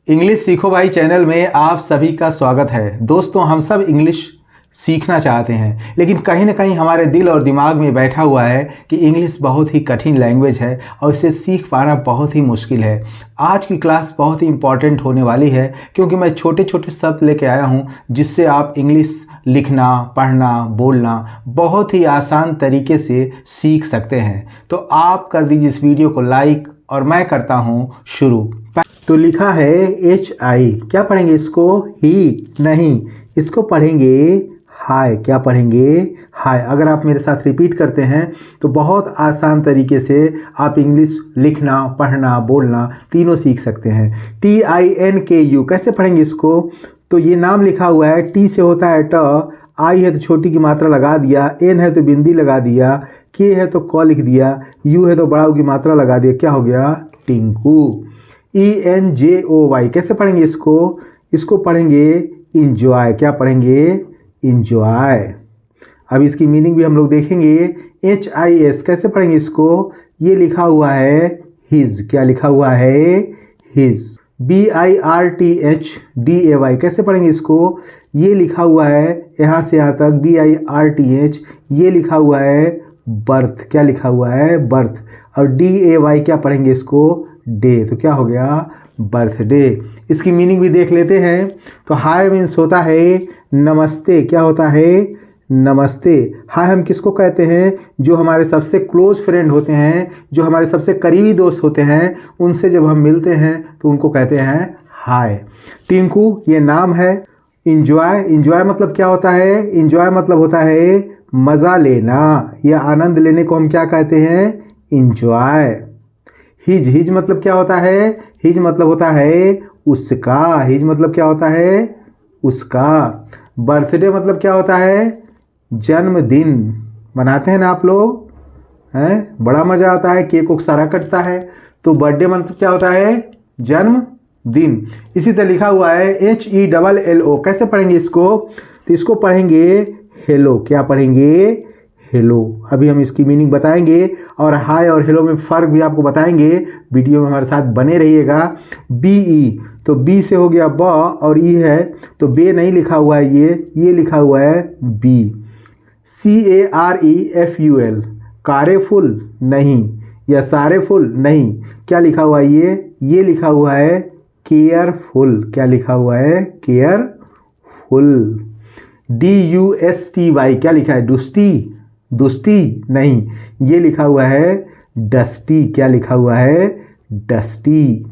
English सीखो भाई channel में आप सभी का स्वागत है। दोस्तों, हम सब इंग्लिश सीखना चाहते हैं, लेकिन कहीं ना कहीं हमारे दिल और दिमाग में बैठा हुआ है कि इंग्लिश बहुत ही कठिन लैंग्वेज है और इसे सीख पाना बहुत ही मुश्किल है। आज की क्लास बहुत ही इम्पॉर्टेंट होने वाली है, क्योंकि मैं छोटे छोटे शब्द लेके आया हूँ जिससे आप इंग्लिश लिखना, पढ़ना, बोलना बहुत ही आसान तरीके से सीख सकते हैं। तो आप कर दीजिए इस वीडियो को लाइक और मैं करता हूँ शुरू। तो लिखा है HI, क्या पढ़ेंगे इसको? ही नहीं, इसको पढ़ेंगे हाय। क्या पढ़ेंगे? हाय। अगर आप मेरे साथ रिपीट करते हैं तो बहुत आसान तरीके से आप इंग्लिश लिखना, पढ़ना, बोलना तीनों सीख सकते हैं। TINKU, कैसे पढ़ेंगे इसको? तो ये नाम लिखा हुआ है, टी से होता है ट, आई है तो छोटी की मात्रा लगा दिया, एन है तो बिंदी लगा दिया, के है तो क लिख दिया, यू है तो बड़ा की मात्रा लगा दिया। क्या हो गया? टिंकू। ENJOY, कैसे पढ़ेंगे इसको? इसको पढ़ेंगे इंजॉय। क्या पढ़ेंगे? इंजॉय। अब इसकी मीनिंग भी हम लोग देखेंगे। HIS, कैसे पढ़ेंगे इसको? ये लिखा हुआ है हिज। क्या लिखा हुआ है? हिज। BIRTHDAY, कैसे पढ़ेंगे इसको? ये लिखा हुआ है यहाँ से यहाँ तक BIRTH, ये लिखा हुआ है बर्थ। क्या लिखा हुआ है? बर्थ। और DAY क्या पढ़ेंगे इसको? डे। तो क्या हो गया? बर्थडे। इसकी मीनिंग भी देख लेते हैं। तो हाय मीन्स होता है नमस्ते। क्या होता है? नमस्ते। हाय हम किसको कहते हैं? जो हमारे सबसे क्लोज फ्रेंड होते हैं, जो हमारे सबसे करीबी दोस्त होते हैं, उनसे जब हम मिलते हैं तो उनको कहते हैं हाय। टिंकू ये नाम है। इंजॉय, इंजॉय मतलब क्या होता है? इंजॉय मतलब होता है मज़ा लेना या आनंद लेने को हम क्या कहते हैं? इंजॉय। हिज, हिज मतलब क्या होता है? हिज मतलब होता है उसका। हिज मतलब क्या होता है? उसका। बर्थडे मतलब क्या होता है? जन्मदिन। मनाते हैं ना आप लोग? हैं, बड़ा मज़ा आता है, केक उक सारा कटता है। तो बर्थडे मतलब क्या होता है? जन्मदिन। इसी तरह लिखा हुआ है HELLO, कैसे पढ़ेंगे इसको? तो इसको पढ़ेंगे हेलो। क्या पढ़ेंगे? हेलो। अभी हम इसकी मीनिंग बताएंगे और हाय और हेलो में फ़र्क भी आपको बताएंगे। वीडियो में हमारे साथ बने रहिएगा। BE, तो बी से हो गया ब और ई है तो बे नहीं लिखा हुआ है, ये लिखा हुआ है बी। CAREFUL, कारेफुल नहीं या सारेफुल नहीं। क्या लिखा हुआ है? ये लिखा हुआ है केयरफुल। क्या लिखा हुआ है? केयरफुल। DUSTY, क्या लिखा है? दुष्टी। दुष्टी नहीं, ये लिखा हुआ है डस्टी। क्या लिखा हुआ है? डस्टी।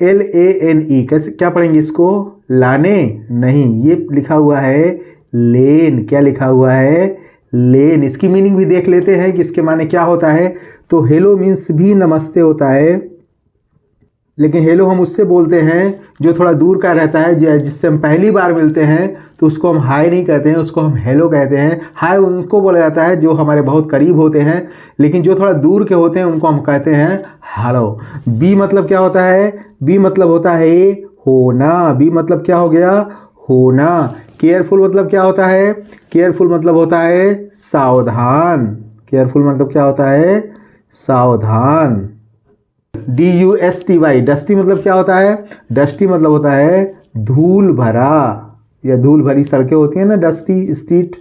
LANE, कैसे क्या पढ़ेंगे इसको? लाने नहीं, ये लिखा हुआ है लेन। क्या लिखा हुआ है? लेन। इसकी मीनिंग भी देख लेते हैं कि इसके माने क्या होता है। तो हेलो मीन्स भी नमस्ते होता है, लेकिन हेलो हम उससे बोलते हैं जो थोड़ा दूर का रहता है, जिससे हम पहली बार मिलते हैं तो उसको हम हाय नहीं कहते हैं, उसको हम हेलो कहते हैं। हाय उनको बोला जाता है जो हमारे बहुत करीब होते हैं, लेकिन जो थोड़ा दूर के होते हैं उनको हम कहते हैं हेलो। बी मतलब क्या होता है? बी मतलब होता है होना। बी मतलब क्या हो गया? होना। केयरफुल मतलब क्या होता है? केयरफुल मतलब होता है सावधान। केयरफुल मतलब क्या होता है? सावधान। DUSTY, डस्टी मतलब क्या होता है? डस्टी मतलब होता है धूल भरा या धूल भरी सड़कें होती हैं ना, डस्टी स्ट्रीट,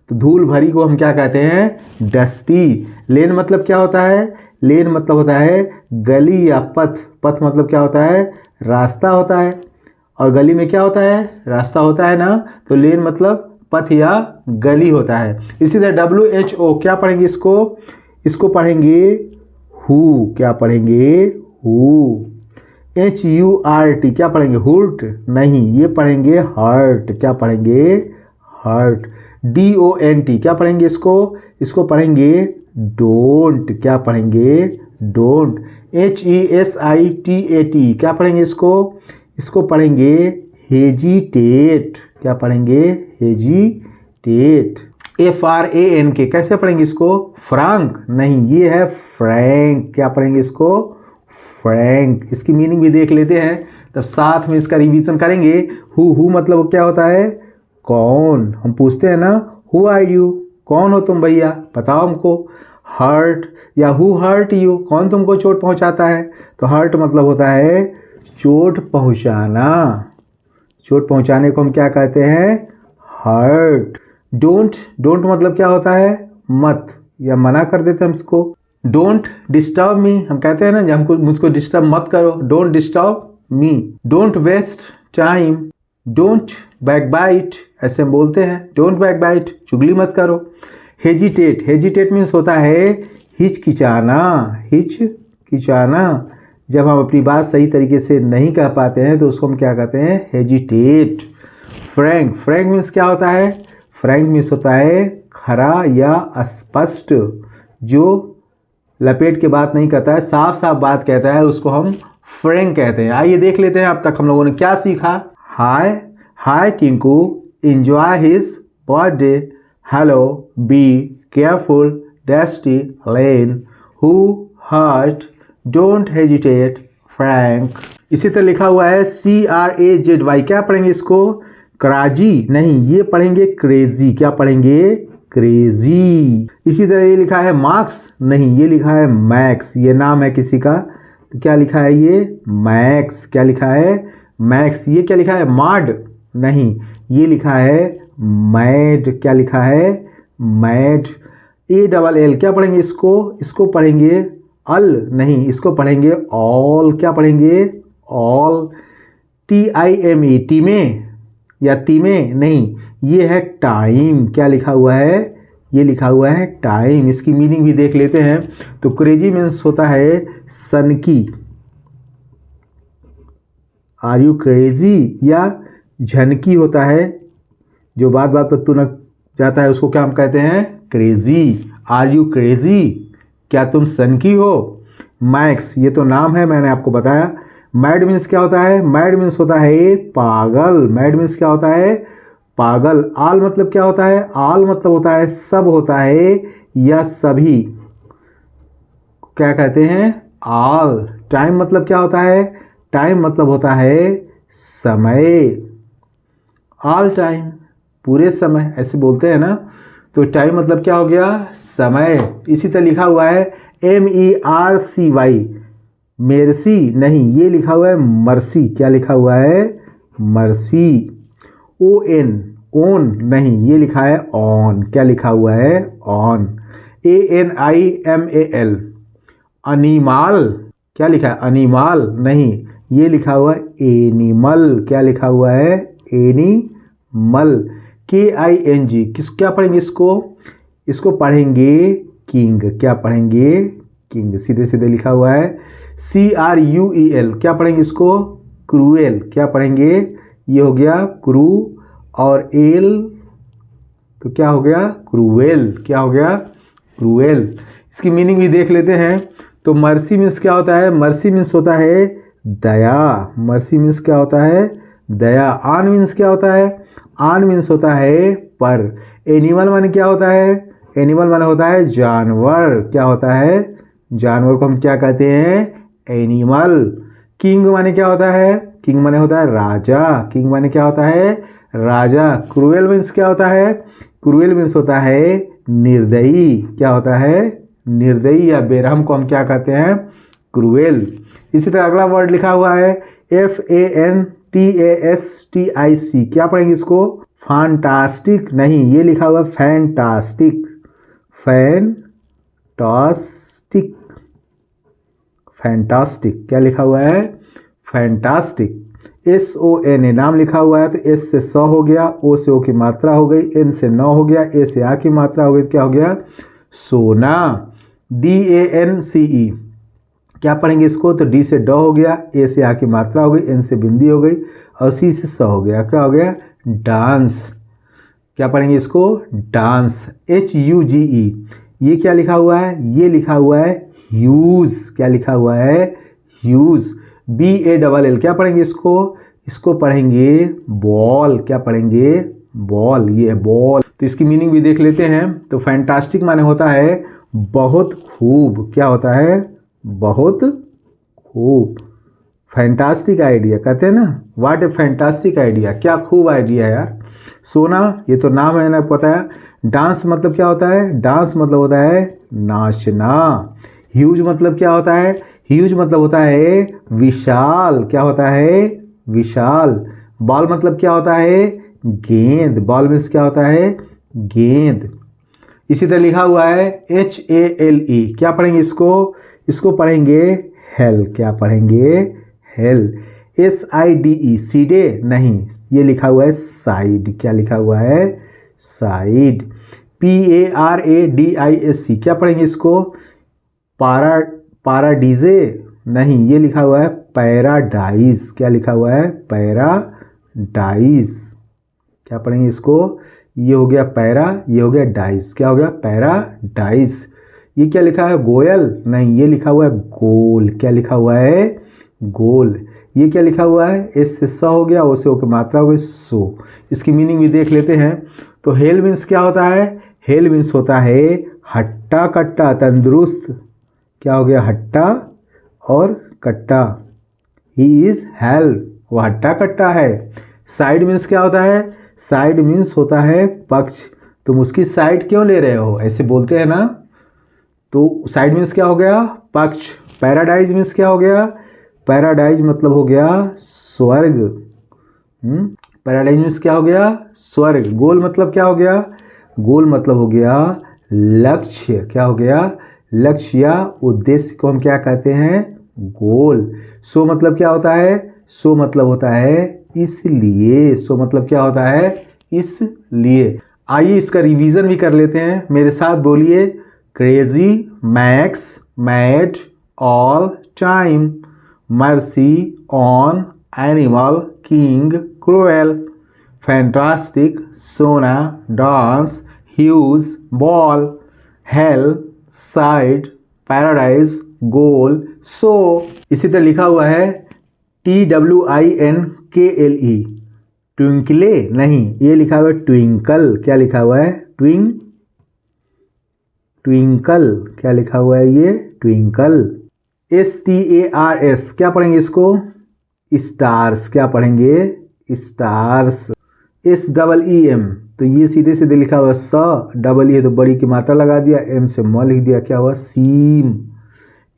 तो धूल भरी को हम क्या कहते हैं? डस्टी। लेन मतलब क्या होता है? लेन मतलब होता है गली या पथ। पथ मतलब क्या होता है? रास्ता होता है। और गली में क्या होता है? रास्ता होता है ना। तो लेन मतलब पथ या गली होता है। इसी तरह WHO, क्या पढ़ेंगे इसको? इसको पढ़ेंगे हु। क्या पढ़ेंगे? हु। HURT, क्या पढ़ेंगे? हुर्ट नहीं, ये पढ़ेंगे हर्ट। क्या पढ़ेंगे? हर्ट। DONT, क्या पढ़ेंगे इसको? इसको पढ़ेंगे डोंट। क्या पढ़ेंगे? डोंट। HESITAT, क्या पढ़ेंगे इसको? इसको पढ़ेंगे हेजिटेट। क्या पढ़ेंगे? हेजिटेट। FRANK, कैसे पढ़ेंगे इसको? फ्रांक नहीं, ये है फ्रैंक। क्या पढ़ेंगे इसको? फ्रैंक। इसकी मीनिंग भी देख लेते हैं, तब साथ में इसका रिवीजन करेंगे। हु मतलब क्या होता है? कौन। हम पूछते हैं ना, हु आर यू, कौन हो तुम भैया, बताओ हमको। हर्ट या हु हर्ट यू, कौन तुमको चोट पहुंचाता है? तो हर्ट मतलब होता है चोट पहुंचाना, चोट पहुंचाने को हम क्या कहते हैं? हर्ट। डोंट, डोंट मतलब क्या होता है? मत, या मना कर देते हैं हमको। डोंट डिस्टर्ब मी, हम कहते हैं ना कि हमको मुझको डिस्टर्ब मत करो, don't disturb me. Don't waste time, don't backbite, ऐसे हम बोलते हैं, डोंट बैकबाइट, चुगली मत करो। हेजिटेट, हेजिटेट मीन्स होता है हिचकिचाना, हिचकिचाना। जब हम अपनी बात सही तरीके से नहीं कह पाते हैं तो उसको हम क्या कहते हैं? हेजिटेट। फ्रैंक, फ्रैंक मीन्स क्या होता है? फ्रैंक मीन्स होता है खरा या स्पष्ट, जो लपेट के बात नहीं करता है, साफ साफ बात कहता है, उसको हम फ्रैंक कहते हैं। आइए देख लेते हैं अब तक हम लोगों ने क्या सीखा। Hi, hi Tinku, enjoy his birthday, hello, be careful, dusty lane, who hurt, don't hesitate, frank. इसी तरह लिखा हुआ है CRAZY, क्या पढ़ेंगे इसको? क्राजी नहीं, ये पढ़ेंगे क्रेजी। क्या पढ़ेंगे? क्रेजी। इसी तरह ये लिखा है मार्क्स नहीं, ये लिखा है मैक्स, ये नाम है किसी का, तो क्या लिखा है ये? मैक्स। क्या लिखा है? मैक्स। ये क्या लिखा है? माड नहीं, ये लिखा है मैड। क्या लिखा है? मैड। ALL, क्या पढ़ेंगे इसको? इसको पढ़ेंगे अल नहीं, इसको पढ़ेंगे ऑल। क्या पढ़ेंगे? ऑल। TIME, टीमे या तीमे नहीं, ये है टाइम। क्या लिखा हुआ है? ये लिखा हुआ है टाइम। इसकी मीनिंग भी देख लेते हैं। तो क्रेजी मीन्स होता है सनकी, आर यू क्रेजी, या झनकी होता है, जो बात बात पर तुनक जाता है, उसको क्या हम कहते हैं? क्रेजी। आर यू क्रेजी, क्या तुम सनकी हो? मैक्स, ये तो नाम है, मैंने आपको बताया। मैड मीन्स क्या होता है? मैड मीन्स होता है पागल। मैड मीन्स क्या होता है? पागल। आल मतलब क्या होता है? आल मतलब होता है सब होता है या सभी, क्या कहते हैं? आल। टाइम मतलब क्या होता है? टाइम मतलब होता है समय। ऑल टाइम, पूरे समय, ऐसे बोलते हैं ना। तो टाइम मतलब क्या हो गया? समय। इसी तरह लिखा हुआ है MERCY, मेरसी नहीं, ये लिखा हुआ है मर्सी। क्या लिखा हुआ है? मर्सी। ON, ओन नहीं, ये लिखा है ऑन। क्या लिखा हुआ है? ऑन। ANIMAL, अनिमाल। क्या लिखा है? अनिमाल नहीं, ये लिखा हुआ है एनिमल। क्या लिखा हुआ है? एनिमल। KING, किस, क्या पढ़ेंगे इसको? इसको पढ़ेंगे किंग। क्या पढ़ेंगे? किंग। सीधे सीधे लिखा हुआ है। CRUEL, क्या पढ़ेंगे इसको? क्रूएल। क्या पढ़ेंगे? ये हो गया क्रू, और एल तो क्या हो गया? क्रूएल। क्या हो गया? क्रूएल। इसकी मीनिंग भी देख लेते हैं। तो मर्सी मीन्स क्या होता है? मर्सी मीन्स होता है दया। मर्सी मीन्स क्या होता है? दया। आन मीन्स क्या होता है? आन मीन्स होता है पर। एनिमल माने क्या होता है? एनिमल माने होता है जानवर। क्या होता है? जानवर को हम क्या कहते हैं? एनिमल। किंग माने क्या होता है? किंग माने होता है राजा। किंग माने क्या होता है? राजा। क्रूएल मीन्स क्या होता है? क्रूएल मीन्स होता है निर्दयी। क्या होता है? निर्दयी या बेरहम को हम क्या कहते हैं? क्रूएल। इसी तरह अगला वर्ड लिखा हुआ है FANTASTIC, क्या पढ़ेंगे इसको? फैंटास्टिक नहीं, ये लिखा हुआ है फैंटास्टिक। Fantastic, fantastic. क्या लिखा हुआ है? फैंटास्टिक। SONA, नाम लिखा हुआ है, तो S से 100 हो गया, O से O की मात्रा हो गई, N से 9 हो गया, A से A की मात्रा हो गई, क्या हो गया? सोना। DANCE, क्या पढ़ेंगे इसको? तो D से ड हो गया, A से A की मात्रा हो गई, N से बिंदी हो गई, और C से स हो गया, क्या हो गया? डांस। क्या पढ़ेंगे इसको? डांस। HUGE, ये क्या लिखा हुआ है? ये लिखा हुआ है ह्यूज। क्या लिखा हुआ है? ह्यूज। BALL, क्या पढ़ेंगे इसको? इसको पढ़ेंगे बॉल। क्या पढ़ेंगे? बॉल। ये है बॉल। तो इसकी मीनिंग भी देख लेते हैं। तो फैंटास्टिक माने होता है बहुत खूब। क्या होता है? बहुत खूब। फैंटास्टिक आइडिया कहते हैं ना, व्हाट ए फैंटास्टिक आइडिया, क्या खूब आइडिया है यार। सोना, ये तो नाम है ना, पता है। डांस मतलब क्या होता है? डांस मतलब होता है नाचना। ह्यूज मतलब क्या होता है? ह्यूज मतलब होता है विशाल, क्या होता है विशाल। बॉल मतलब क्या होता है गेंद, बॉल मीन्स क्या होता है गेंद। इसी तरह लिखा हुआ है HALE, क्या पढ़ेंगे इसको, इसको पढ़ेंगे हेल, क्या पढ़ेंगे हेल। SIDE सीडे नहीं, ये लिखा हुआ है साइड, क्या लिखा हुआ है साइड। PARADISE क्या पढ़ेंगे इसको, पाराडीजे नहीं, ये लिखा हुआ है पैराडाइज, क्या लिखा हुआ है पैराडाइज। क्या पढ़ेंगे इसको, ये हो गया पैरा, ये हो गया डाइज, क्या हो गया पैराडाइज। ये क्या लिखा है गोयल नहीं, ये लिखा हुआ है गोल, क्या लिखा हुआ है गोल। ये क्या लिखा हुआ है एस से स हो गया, ओ से ओ की मात्रा हो गई सो। इसकी मीनिंग भी देख लेते हैं। तो हेल मीन्स क्या होता है, हेल मीन्स होता है हट्टा कट्टा तंदुरुस्त, क्या हो गया हट्टा और कट्टा, ही इज हेल, वो हट्टा कट्टा है। साइड मीन्स क्या होता है, साइड मीन्स होता है पक्ष, तुम उसकी साइड क्यों ले रहे हो, ऐसे बोलते हैं ना, तो साइड मीन्स क्या हो गया पक्ष। पैराडाइज मीन्स क्या हो गया, पैराडाइज मतलब हो गया स्वर्ग। पैराडाइज मीन्स क्या हो गया स्वर्ग। गोल मतलब क्या हो गया, गोल मतलब हो गया लक्ष्य, क्या हो गया लक्ष्य या उद्देश्य को हम क्या कहते हैं गोल। सो मतलब क्या होता है, सो मतलब होता है इसलिए, सो मतलब क्या होता है इसलिए। आइए इसका रिवीजन भी कर लेते हैं, मेरे साथ बोलिए। Crazy max mad all time, mercy on animal king cruel, fantastic sauna dance huge ball, hell side paradise goal so. इसी तरह लिखा हुआ है TWINKLE, ट्विंकले नहीं, ये लिखा हुआ है ट्विंकल, क्या लिखा हुआ है ट्विंकल, क्या लिखा हुआ है ये ट्विंकल। STARS क्या पढ़ेंगे इसको स्टार्स, क्या पढ़ेंगे स्टार्स। SEEM तो ये सीधे सीधे लिखा हुआ स, डबल है तो बड़ी की मात्रा लगा दिया, एम से म लिख दिया, क्या हुआ सीम।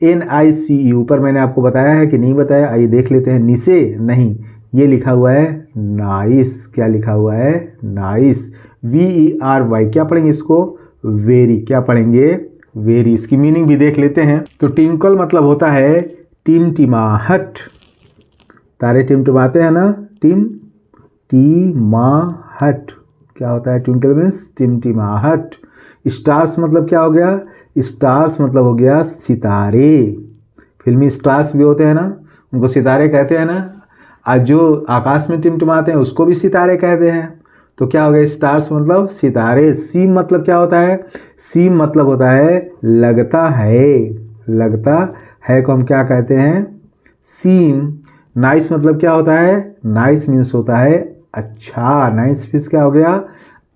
NICE ऊपर मैंने आपको बताया है कि नहीं बताया, आइए देख लेते हैं। निसे नहीं, ये लिखा हुआ है नाइस, क्या लिखा हुआ है नाइस। VERY क्या पढ़ेंगे इसको वेरी, क्या पढ़ेंगे वेरी। इसकी मीनिंग भी देख लेते हैं। तो टिंकल मतलब होता है टिमटिमाहट, तारे टिमटिमाते हैं ना, टिमाहट क्या होता है ट्विंकल मीन्स टिमटिमाहट। स्टार्स मतलब क्या हो गया, स्टार्स मतलब हो गया सितारे। फिल्मी स्टार्स भी होते हैं ना, उनको सितारे कहते हैं ना। आज जो आकाश में टिमटिमाते हैं उसको भी सितारे कहते हैं। तो क्या हो गया स्टार्स मतलब सितारे। सीम मतलब क्या होता है, सीम मतलब होता है लगता है, लगता है को हम क्या कहते हैं सीम। नाइस मतलब क्या होता है, नाइस मीन्स होता है अच्छा, नाइस मीन्स क्या हो गया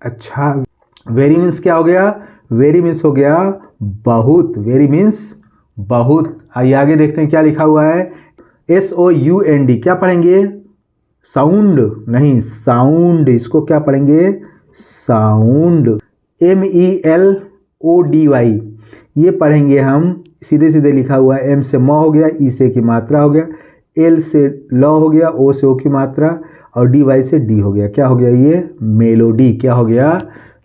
अच्छा। वेरी मीन्स क्या हो गया, वेरी मीन्स हो गया बहुत, वेरी मीन्स बहुत। आइए आगे देखते हैं क्या लिखा हुआ है। SOUND क्या पढ़ेंगे साउंड नहीं, साउंड, इसको क्या पढ़ेंगे साउंड। MELODY ये पढ़ेंगे हम, सीधे सीधे लिखा हुआ है। एम से म हो गया, ई से की मात्रा हो गया, एल से ल हो गया, ओ से ओ की मात्रा, और DY से डी हो गया, क्या हो गया ये मेलोडी, क्या हो गया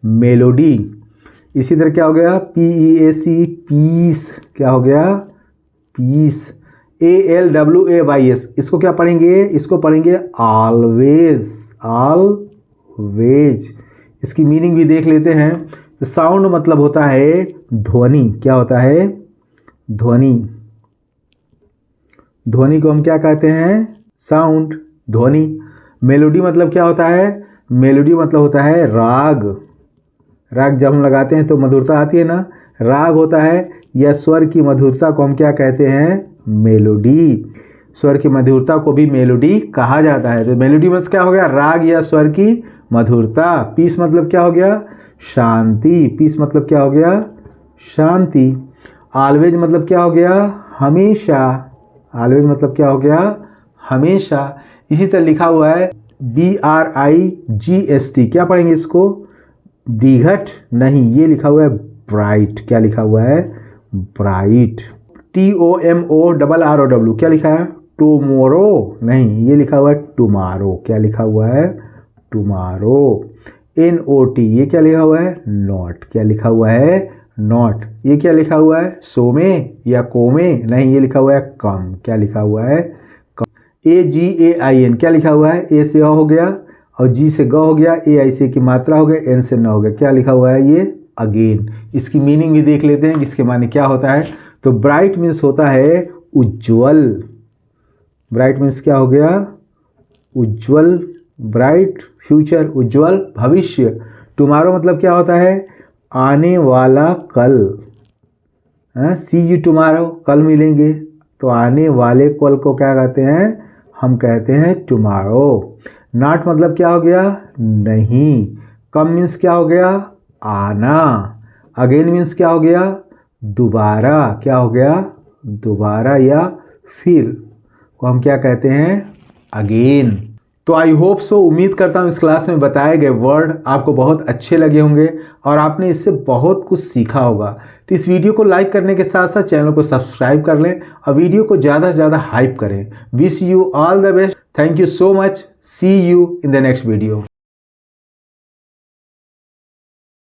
मेलोडी। इसी तरह क्या हो गया PEAC पीस, क्या हो गया पीस। ALWAYS इसको क्या पढ़ेंगे, इसको पढ़ेंगे ऑलवेज, ऑलवेज। इसकी मीनिंग भी देख लेते हैं। तो साउंड मतलब होता है ध्वनि, क्या होता है ध्वनि। ध्वनि को हम क्या कहते हैं साउंड, ध्वनि। मेलोडी मतलब क्या होता है, मेलोडी मतलब होता है राग। राग जब हम लगाते हैं तो मधुरता आती है ना, राग होता है या स्वर की मधुरता को हम क्या कहते हैं मेलोडी। स्वर की मधुरता को भी मेलोडी कहा जाता है। तो मेलोडी मतलब क्या हो गया राग या स्वर की मधुरता। पीस मतलब क्या हो गया शांति, पीस मतलब क्या हो गया शांति। ऑलवेज मतलब क्या हो गया हमेशा, ऑलवेज मतलब क्या हो गया हमेशा। इसी तरह लिखा हुआ है BRIGHT क्या पढ़ेंगे इसको बिघट नहीं, ये लिखा हुआ है ब्राइट, क्या लिखा हुआ है ब्राइट। TOMORROW, क्या लिखा है? टुमारो नहीं, ये लिखा हुआ है टुमारो। क्या लिखा हुआ है? टुमारो। NOT, ये क्या लिखा हुआ है? नॉट। क्या लिखा हुआ है? नॉट। ये क्या लिखा हुआ है? सोमे या कोमे नहीं, ये लिखा हुआ है कम। क्या लिखा हुआ है? कम। AGAIN, क्या लिखा हुआ है? ए से अ हो गया और जी से ग हो गया, AI से की मात्रा हो गया, N से न हो गया। क्या लिखा हुआ है? ये अगेन। इसकी मीनिंग भी देख लेते हैं, इसके माने क्या होता है। तो ब्राइट मीन्स होता है उज्ज्वल। ब्राइट मीन्स क्या हो गया? उज्ज्वल। ब्राइट फ्यूचर, उज्ज्वल भविष्य। टुमारो मतलब क्या होता है? आने वाला कल। सी यू टुमारो, कल मिलेंगे। तो आने वाले कल को क्या कहते हैं? हम कहते हैं टुमारो। नॉट मतलब क्या हो गया? नहीं। कम मीन्स क्या हो गया? आना। अगेन मीन्स क्या हो गया? दोबारा। क्या हो गया? दोबारा या फिर को हम क्या कहते हैं? अगेन। तो आई होप सो, उम्मीद करता हूँ इस क्लास में बताए गए वर्ड आपको बहुत अच्छे लगे होंगे और आपने इससे बहुत कुछ सीखा होगा। तो इस वीडियो को लाइक करने के साथ साथ चैनल को सब्सक्राइब कर लें और वीडियो को ज़्यादा से ज़्यादा हाइप करें। Wish you all the best. Thank you so much. See you in the next video.